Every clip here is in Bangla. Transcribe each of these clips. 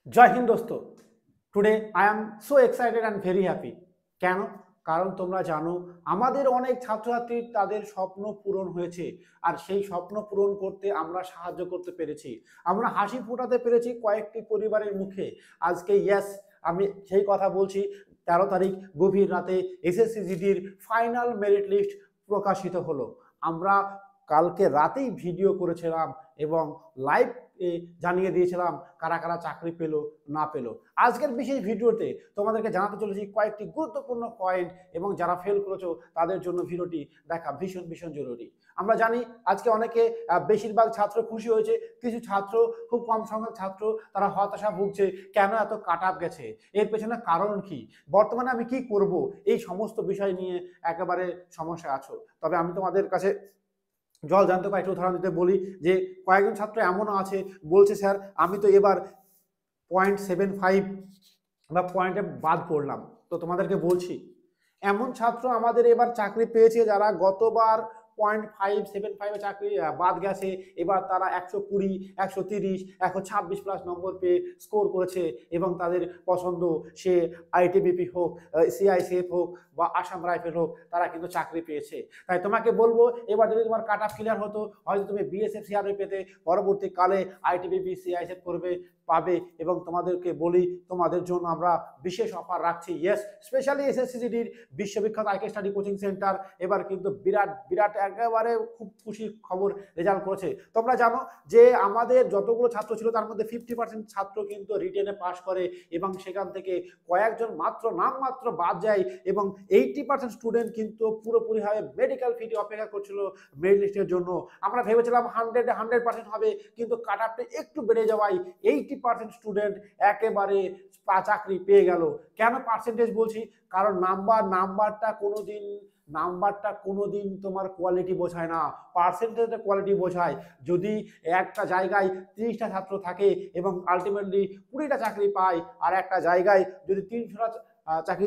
জয় হিন্দ দোস্ত। Today I am so excited and very happy. কেন? কারণ তোমরা জানো আমাদের অনেক ছাত্রছাত্রী তাদের স্বপ্ন পূরণ হয়েছে, আর সেই স্বপ্ন পূরণ করতে আমরা সাহায্য করতে পেরেছি, আমরা হাসি ফোটাতে পেরেছি কয়েকটি পরিবারের মুখে। আজকে ইয়েস, আমি সেই কথা বলছি। 13 তারিখ গভীর রাতে এসএসসি জিডির ফাইনাল মেরিট লিস্ট প্রকাশিত হলো। আমরা কালকে রাতেই ভিডিও করেছিলাম এবং লাইভ জানিয়ে দিয়েছিলাম কারা কারা চাকরি পেলো না পেলো। আজকের বিশেষ ভিডিওতে তোমাদেরকে জানাতে চলেছি কয়েকটি গুরুত্বপূর্ণ পয়েন্ট, এবং যারা ফেল করেছো তাদের জন্য ভিডিওটি দেখা ভীষণ ভীষণ জরুরি। আমরা জানি আজকে অনেকে বেশিরভাগ ছাত্র খুশি হয়েছে, কিছু ছাত্র, খুব কম সংখ্যক ছাত্র তারা হতাশা ভুগছে। কেন এত কাট অফ গেছে, এর পেছনে কারণ কি, বর্তমানে আমি কি করব, এই সমস্ত বিষয় নিয়ে একেবারে সমস্যা আছো। তবে আমি তোমাদের কাছে জল জানতে পারি একটু উদাহরণ দিতে বলি যে কয়েকজন ছাত্র এমনও আছে বলছে, স্যার আমি তো এবার 0.75 বা পয়েন্টে বাদ পড়লাম। তো তোমাদেরকে বলছি, এমন ছাত্র আমাদের এবার চাকরি পেয়েছে যারা গতবার 0.575 চাকরি বাদ গেছে, এবার তারা 120, 130, 126 প্লাস নম্বর পেয়ে স্কোর করেছে, এবং তাদের পছন্দ সে আইটিবিপি হোক, সিআইসিএফ হোক বা আসাম রাইফেল হোক, তারা কিন্তু চাকরি পেয়েছে। তাই তোমাকে বলবো, এবার যদি তোমার কাট অফ ক্লিয়ার হতো, হয়তো তুমি বিএসএফ সিআরপি পেতে, পরবর্তীকালে আইটিবিপি সিআইসিএফ পাবে। এবং তোমাদেরকে বলি, তোমাদের জন্য আমরা বিশেষ অফার রাখছি। ইয়েস, স্পেশালি এসএসসিজিডির বিশ্ববিখ্যাত আইকে স্টাডি কোচিং সেন্টার এবার কিন্তু বিরাট বিরাট একেবারে খুব খুশির খবর রেজাল্ট করেছে। তোমরা জানো যে আমাদের যতগুলো ছাত্র ছিল তার মধ্যে 50% ছাত্র কিন্তু রিটেনে পাস করে, এবং সেখান থেকে কয়েকজন মাত্র নামমাত্র বাদ যায়, এবং 80% স্টুডেন্ট কিন্তু পুরোপুরিভাবে মেডিকেল ফিটে অপেক্ষা করছিল মেরিট লিস্টের জন্য। আমরা ভেবেছিলাম 100% হবে, কিন্তু কাট অফটা একটু বেড়ে যাওয়ায় 80% স্টুডেন্ট একেবারে চাকরি পেয়ে গেল। কেন পার্সেন্টেজ বলছি? কারণ নাম্বারটা কোনোদিন তোমার কোয়ালিটি বোঝায় না, পার্সেন্টেজের কোয়ালিটি বোঝায়। যদি একটা জায়গায় 30টা ছাত্র থাকে এবং আলটিমেটলি 20টা চাকরি পায়, আর একটা জায়গায় যদি 300টা চাকরি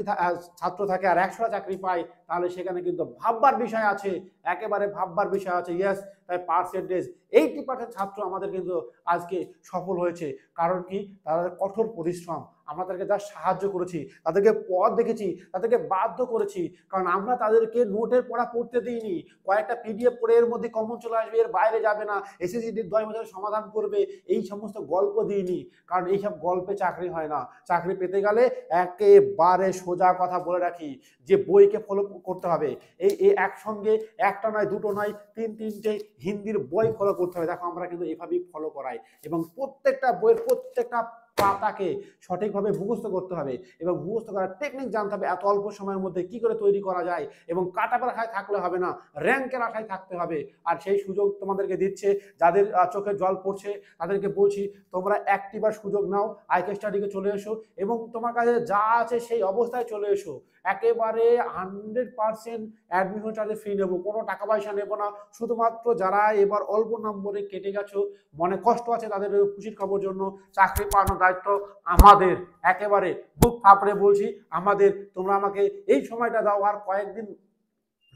ছাত্র থাকে আর 100টা চাকরি পায়, তাহলে সেখানে কিন্তু ভাববার বিষয় আছে, একেবারে ভাববার বিষয় আছে। ইয়েস, তাই পার্সেন্টেজ 80% ছাত্র আমাদের কিন্তু আজকে সফল হয়েছে। কারণ কি? তাদের কঠোর পরিশ্রম। আমরা তাদেরকে যা সাহায্য করেছি, তাদেরকে পথ দেখেছি, তাদেরকে বাধ্য করেছি। কারণ আমরা তাদেরকে নোটের পড়া পড়তে দিইনি, কয়েকটা পিডিএফ পড়ে এর মধ্যে কমন চলে আসবে, এর বাইরে যাবে না, এসএসসিটির 10 বছরের সমাধান করবে, এই সমস্ত গল্প দিইনি। কারণ এইসব গল্পে চাকরি হয় না। চাকরি পেতে গেলে একেবারে সোজা কথা বলে রাখি যে বইকে ফলো করতে হবে। এই একসঙ্গে একটা নয়, দুটো নয়, তিনটে হিন্দির বই ফলো করতে হবে। দেখো আমরা কিন্তু এভাবেই ফলো করাই, এবং প্রত্যেকটা বইয়ের প্রত্যেকটা পাতাকে সঠিকভাবে মুখস্থ করতে হবে, এবং মুখস্থ করার টেকনিক জানতে হবে এত অল্প সময়ের মধ্যে কি করে তৈরি করা যায়। এবং কাটাপের আশায় থাকলে হবে না, র্যাঙ্কের আশায় থাকতে হবে। আর সেই সুযোগ তোমাদেরকে দিচ্ছে যাদের চোখে জল পড়ছে, তাদেরকে বলছি তোমরা একটিবার সুযোগ নাও, আইকে স্টাডিকে চলে এসো, এবং তোমার কাছে যা আছে সেই অবস্থায় চলে এসো। একেবারে 100% অ্যাডমিশন চার্জে ফ্রি নেবো, কোনো টাকা পয়সা নেবো না। শুধুমাত্র যারা এবার অল্প নম্বরে কেটে গেছো, মনে কষ্ট আছে, তাদের খুশির খবর জন্য চাকরি পাওয়ানোর দায়িত্ব আমাদের। একেবারে বুক ফাপড়ে বলছি আমাদের। তোমরা আমাকে এই সময়টা দাও, আর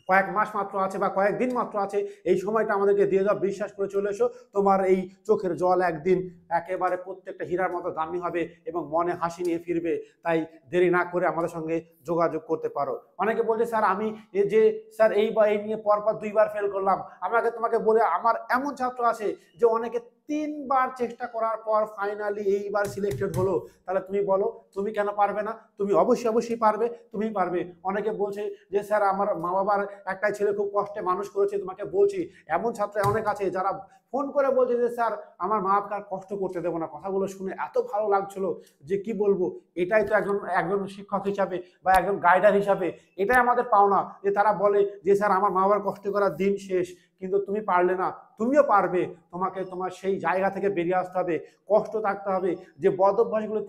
কয়েক মাস মাত্র আছে বা কয়েকদিন মাত্র আছে, এই সময়টা আমাদেরকে দিয়ে দাও, বিশ্বাস করে চলে এসো। তোমার এই চোখের জল একদিন একেবারে প্রত্যেকটা হীরার মতো দামি হবে, এবং মনে হাসি নিয়ে ফিরবে। তাই দেরি না করে আমাদের সঙ্গে যোগাযোগ করতে পারো। অনেকে বলছে, স্যার আমি স্যার এই নিয়ে পরপর 2বার ফেল করলাম। তোমাকে বলে, আমার এমন ছাত্র আছে যে অনেকে 3বার চেষ্টা করার পর ফাইনালি এইবার সিলেক্টেড হলো। তাহলে তুমি বলো, তুমি কেন পারবে না? তুমি অবশ্যই পারবে, তুমি পারবে। অনেকে বলছে যে স্যার আমার মা বাবার একটাই ছেলে খুব কষ্টে মানুষ করেছে। তোমাকে বলছি, এমন ছাত্র অনেক আছে যারা ফোন করে বলছে যে স্যার আমার মা বাবাকে আর কষ্ট করতে দেবো না। কথাগুলো শুনে এত ভালো লাগছিল যে কি বলবো। এটাই তো একজন শিক্ষক হিসাবে বা একজন গাইডার হিসাবে এটাই আমাদের পাওনা, যে তারা বলে যে স্যার আমার মা বাবার কষ্ট করার দিন শেষ, কিন্তু তুমি পারলে না। তুমিও পারবে। তোমাকে তোমার সেই জায়গা থেকে বেরিয়ে আসতে হবে, কষ্ট থাকতে হবে, যে বদ অভ্যাসগুলো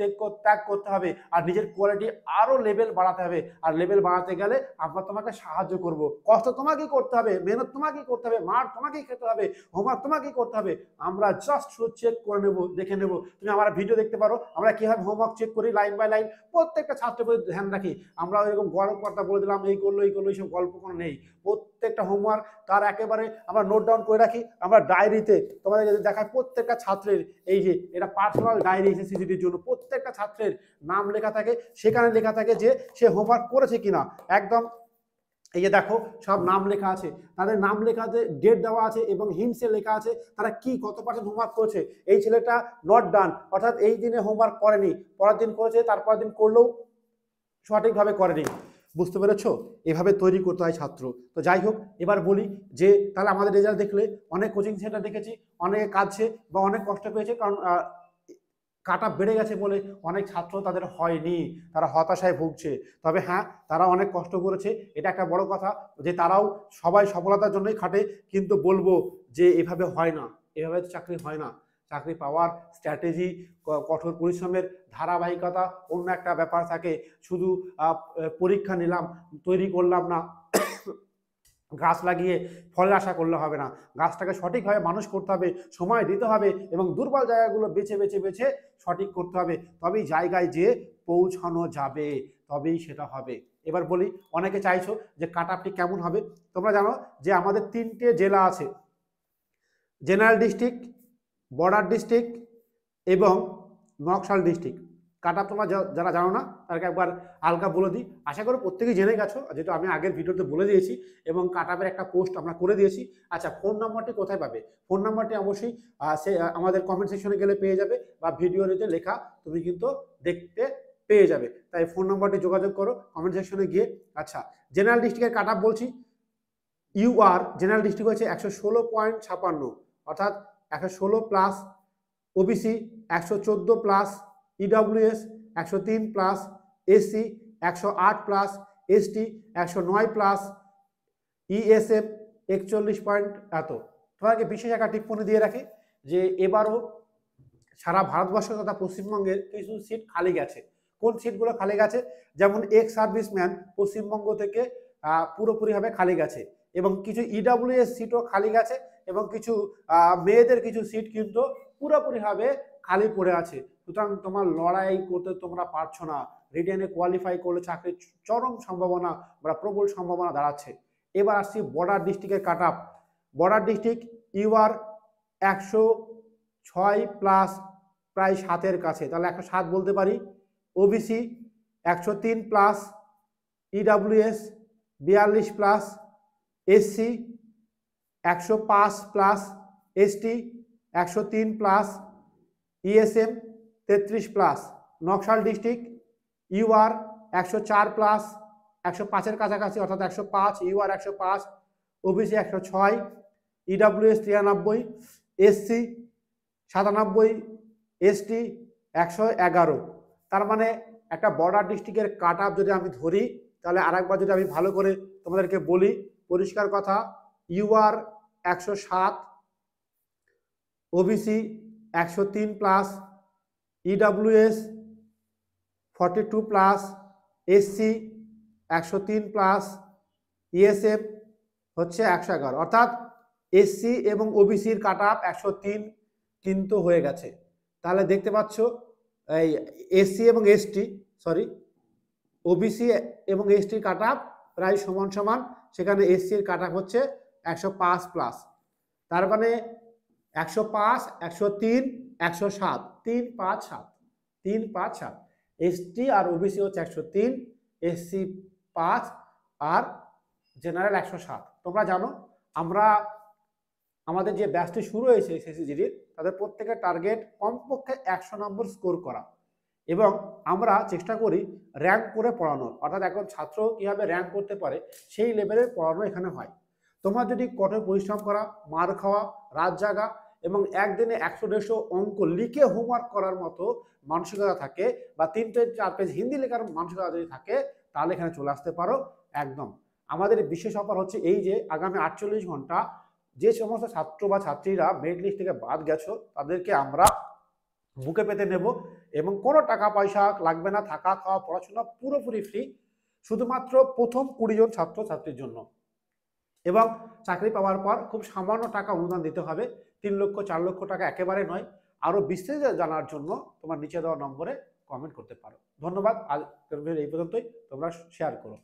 ত্যাগ করতে হবে, আর নিজের কোয়ালিটি আরো লেভেল বাড়াতে হবে। আর লেভেল বাড়াতে গেলে আমরা তোমাকে সাহায্য করব। কষ্ট তোমাকেই করতে হবে, মেহনত তোমাকেই করতে হবে, মার তোমাকেই খেতে হবে, হোমওয়ার্ক তোমাকেই করতে হবে। আমরা জাস্ট চেক করে নেব, দেখে নেব। তুমি আমার ভিডিও দেখতে পারো, আমরা কিভাবে হোমওয়ার্ক চেক করি লাইন বাই লাইন, প্রত্যেকটা ছাত্রের প্রতি ধ্যান রাখি। আমরা এরকম গল্প কথা বলে দিলাম এই করলো এইসব গল্প কোনো নেই। প্রত্যেকটা হোমওয়ার্ক তার একেবারে আমরা নোট ডাউন করে রাখি, আমরা ডায়েরিতে তোমাদের দেখায় প্রত্যেকটা ছাত্রের এই যে এটা পার্সোনাল ডায়েরি সিসিটিভির জন্য প্রত্যেকটা ছাত্রের নাম লেখা থাকে, সেখানে লেখা থাকে যে সে হোমওয়ার্ক করেছে কিনা। একদম এই যে দেখো সব নাম লেখা আছে, তাদের নাম লেখা আছে, ডেট দেওয়া আছে এবং হিন্টসে লেখা আছে তারা কি কত পার্সেন্ট হোমওয়ার্ক করেছে। এই ছেলেটা নট ডান, অর্থাৎ এই দিনে হোমওয়ার্ক করেনি, পরের দিন করেছে, তারপরের দিন করলেও সঠিকভাবে করেনি। বুঝতে পেরেছো? এভাবে তৈরি করতে হয় ছাত্র। তো যাই হোক, এবার বলি যে তাহলে আমাদের রেজাল্ট দেখলে অনেক কোচিং সেন্টার দেখেছি অনেকে কাঁদছে বা অনেক কষ্ট পেয়েছে, কারণ কাট অফ বেড়ে গেছে বলে অনেক ছাত্র তাদের হয়নি, তারা হতাশায় ভুগছে। তবে হ্যাঁ, তারা অনেক কষ্ট করেছে, এটা একটা বড় কথা যে তারাও সবাই সফলতার জন্যই খাটে। কিন্তু বলবো যে এভাবে হয় না, এভাবে চাকরি হয় না। চাকরি পাওয়ার স্ট্র্যাটেজি, কঠোর পরিশ্রমের ধারাবাহিকতা অন্য একটা ব্যাপার থাকে। শুধু পরীক্ষা নিলাম, তৈরি করলাম না, গাছ লাগিয়ে ফলের আশা করলে হবে না। গাছটাকে সঠিকভাবে মানুষ করতে হবে, সময় দিতে হবে এবং দুর্বল জায়গাগুলো বেছে বেছে বেছে সঠিক করতে হবে, তবেই জায়গায় যে পৌঁছানো যাবে, তবেই সেটা হবে। এবার বলি, অনেকে চাইছো যে কাট অফটি কেমন হবে। তোমরা জানো যে আমাদের 3টে জেলা আছে, জেনারেল ডিস্ট্রিক্ট, বর্ডার ডিস্ট্রিক্ট এবং নকশাল ডিস্ট্রিক্ট। কাট অফ তোমরা যারা জানো না তাদেরকে একবার হালকা বলে দিই, আশা করি প্রত্যেকেই জেনে গেছো, যেটা আমি আগের ভিডিওতে বলে দিয়েছি এবং কাট অফের একটা পোস্ট আমরা করে দিয়েছি। আচ্ছা, ফোন নাম্বারটি কোথায় পাবে? ফোন নাম্বারটি অবশ্যই সে আমাদের কমেন্ট সেকশনে গেলে পেয়ে যাবে, বা ভিডিওতে লেখা তুমি কিন্তু দেখতে পেয়ে যাবে। তাই ফোন নাম্বারটি যোগাযোগ করো কমেন্ট সেকশনে গিয়ে। আচ্ছা, জেনারেল ডিস্ট্রিক্টের কাট অফ বলছি। ইউআর জেনারেল ডিস্ট্রিক্ট হচ্ছে 116.56, অর্থাৎ 116 plus, OBC 114 plus, EWS 103 plus, SC 108 plus, ST 109 plus, ইএসএফ 41 point এত। তোমাকে বিশেষ একটা টিপ্পণী দিয়ে রাখি যে এবারও সারা ভারতবর্ষ তথা পশ্চিমবঙ্গের কিছু সিট খালি গেছে। কোন সিটগুলো খালি গেছে? যেমন এক্স সার্ভিসম্যান পশ্চিমবঙ্গ থেকে পুরোপুরিভাবে খালি গেছে, এবং কিছু ইডব্লিউএস সিটও খালি গেছে, এবং কিছু মেয়েদের কিছু সিট কিন্তু পুরোপুরিভাবে খালি পড়ে আছে। সুতরাং তোমার লড়াই করতে তোমরা পারছো না, রিটেনে কোয়ালিফাই করলে চাকরির চরম সম্ভাবনা বা প্রবল সম্ভাবনা দাঁড়াচ্ছে। এবার আসছি বর্ডার ডিস্ট্রিক্টের cut off. Border district UR 106 plus, প্রায় 7-এর কাছে, তাহলে 107 বলতে পারি। OBC 103 plus, EWS 42 plus, SC 105 plus, ST 103 plus, ESM 33 plus. Naxal district UR 104 plus, 105-এর কাছাকাছি, অর্থাৎ 105, UR 105, OBC 106, EWS 93, SC 97, ST 111। তার মানে একটা বর্ডার ডিস্ট্রিক্টের কাট অফ যদি আমি ধরি, তাহলে আরেকবার যদি আমি ভালো করে তোমাদেরকে বলি, পরিষ্কার কথা, UR 107, OBC 103 plus, EWS 42 plus, SC 103 plus, ESF হচ্ছে 111, অর্থাৎ এসসি এবং ওবিসির কাট অফ 103 কিন্তু হয়ে গেছে। তাহলে দেখতে পাচ্ছ এই এসসি এবং এসটি, সরি, ওবিসি এবং এসটির কাট অফ প্রায় সমান সমান, সেখানে এসসির কাট অফ হচ্ছে 105 প্লাস। তার মানে 105, 103, 107, 357, 357। এসটি আর ওবিসি হচ্ছে 103, এসসি 5 আর জেনারেল 107। তোমরা জানো আমরা আমাদের যে ব্যাচটি শুরু হয়েছে এসএসসিজিডির, তাদের প্রত্যেকের টার্গেট কমপক্ষে 100 নম্বর স্কোর করা, এবং আমরা চেষ্টা করি র্যাঙ্ক করে পড়ানোর, অর্থাৎ একজন ছাত্র কীভাবে র্যাঙ্ক করতে পারে সেই লেভেলের পড়ানো এখানে হয়। তোমার যদি কঠোর পরিশ্রম করা, মার খাওয়া, রাত জাগা এবং একদিনে 100-150 অঙ্ক লিখে হোমওয়ার্ক করার মতো মানসিকতা থাকে, বা 3-4 পেজ হিন্দি লেখার মানসিকতা যদি থাকে, তাহলে এখানে চলে আসতে পারো একদম। আমাদের বিশেষ অফার হচ্ছে এই যে আগামী 48 ঘন্টা যে সমস্ত ছাত্র বা ছাত্রীরা মেরিট লিস্ট থেকে বাদ গেছো, তাদেরকে আমরা বুকে পেতে নেব, এবং কোনো টাকা পয়সা লাগবে না, থাকা খাওয়া পড়াশোনা পুরোপুরি ফ্রি, শুধুমাত্র প্রথম 20 জন ছাত্র ছাত্রীর জন্য। এবং চাকরি পাওয়ার পর খুব সামান্য টাকা অনুদান দিতে হবে, 3 লক্ষ 4 লক্ষ টাকা একেবারে নয়। আরও বিস্তারিত জানার জন্য তোমার নিচে দেওয়া নম্বরে কমেন্ট করতে পারো। ধন্যবাদ। আজ এই পর্যন্তই, তোমরা শেয়ার করো।